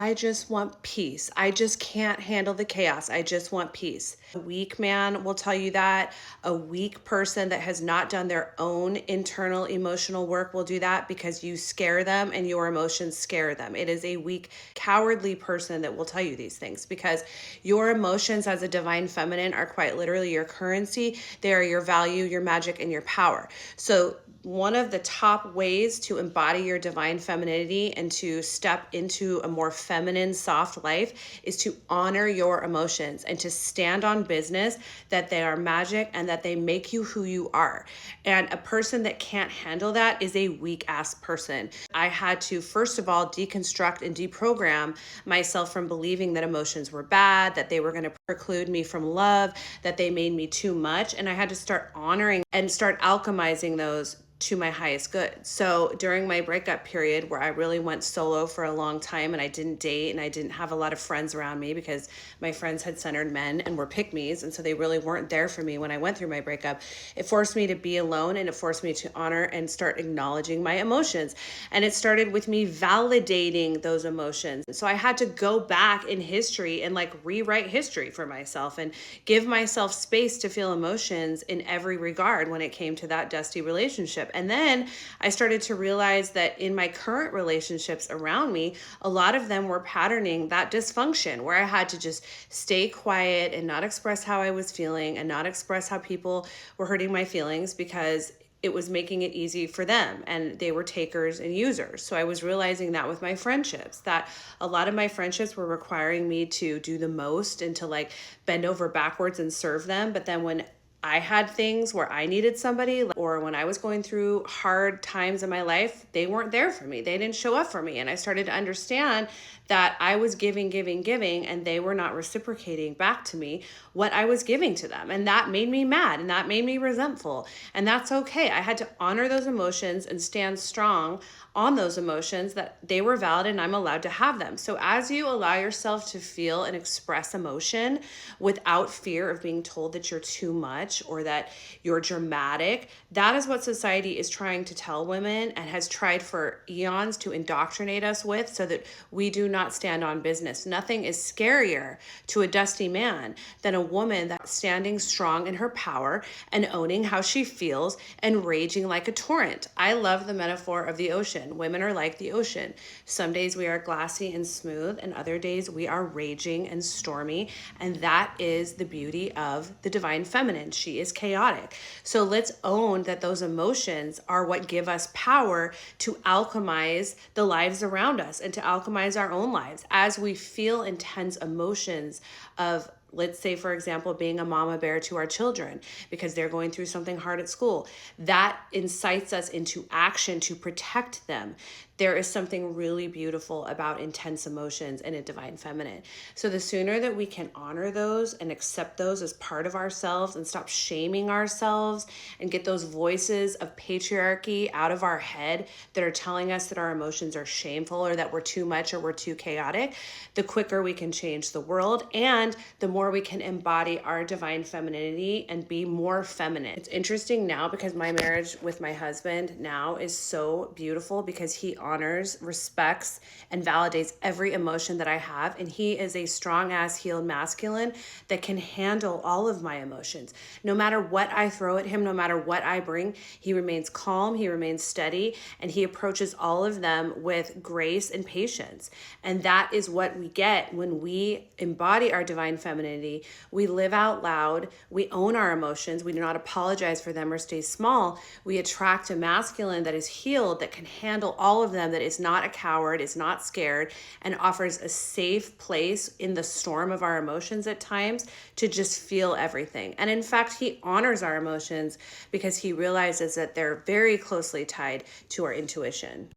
I just want peace. I just can't handle the chaos. I just want peace. A weak man will tell you that. A weak person that has not done their own internal emotional work will do that because you scare them and your emotions scare them. It is a weak, cowardly person that will tell you these things because your emotions as a divine feminine are quite literally your currency. They are your value, your magic, and your power. So one of the top ways to embody your divine femininity and to step into a more feminine, soft life is to honor your emotions and to stand on business that they are magic and that they make you who you are. And a person that can't handle that is a weak ass person. I had to, first of all, deconstruct and deprogram myself from believing that emotions were bad, that they were going to preclude me from love, that they made me too much. And I had to start honoring and start alchemizing those to my highest good. So during my breakup period where I really went solo for a long time and I didn't date and I didn't have a lot of friends around me because my friends had centered men and were pick-me's, and so they really weren't there for me when I went through my breakup, it forced me to be alone and it forced me to honor and start acknowledging my emotions. And it started with me validating those emotions. So I had to go back in history and like rewrite history for myself and give myself space to feel emotions in every regard when it came to that dusty relationship. And then I started to realize that in my current relationships around me, a lot of them were patterning that dysfunction where I had to just stay quiet and not express how I was feeling and not express how people were hurting my feelings because it was making it easy for them and they were takers and users. So I was realizing that with my friendships, that a lot of my friendships were requiring me to do the most and to like bend over backwards and serve them. But then when I had things where I needed somebody, or when I was going through hard times in my life, they weren't there for me. They didn't show up for me. And I started to understand that I was giving, and they were not reciprocating back to me what I was giving to them. And that made me mad and that made me resentful. And that's okay. I had to honor those emotions and stand strong on those emotions that they were valid and I'm allowed to have them. So as you allow yourself to feel and express emotion without fear of being told that you're too much or that you're dramatic, that is what society is trying to tell women and has tried for eons to indoctrinate us with so that we do not stand on business. Nothing is scarier to a dusty man than a woman that's standing strong in her power and owning how she feels and raging like a torrent. I love the metaphor of the ocean. Women are like the ocean. Some days we are glassy and smooth, and other days we are raging and stormy. And that is the beauty of the divine feminine. She is chaotic. So let's own that those emotions are what give us power to alchemize the lives around us and to alchemize our own lives. As we feel intense emotions of, let's say, for example, being a mama bear to our children because they're going through something hard at school, that incites us into action to protect them. There is something really beautiful about intense emotions in a divine feminine. So the sooner that we can honor those and accept those as part of ourselves and stop shaming ourselves and get those voices of patriarchy out of our head that are telling us that our emotions are shameful or that we're too much or we're too chaotic, the quicker we can change the world and the more we can embody our divine femininity and be more feminine. It's interesting now because my marriage with my husband now is so beautiful because he honors, respects, and validates every emotion that I have. And he is a strong ass healed masculine that can handle all of my emotions. No matter what I throw at him, no matter what I bring, he remains calm, he remains steady, and he approaches all of them with grace and patience. And that is what we get when we embody our divine femininity. We live out loud, we own our emotions, we do not apologize for them or stay small. We attract a masculine that is healed, that can handle all of them, that is not a coward, is not scared, and offers a safe place in the storm of our emotions at times to just feel everything. And in fact, he honors our emotions because he realizes that they're very closely tied to our intuition.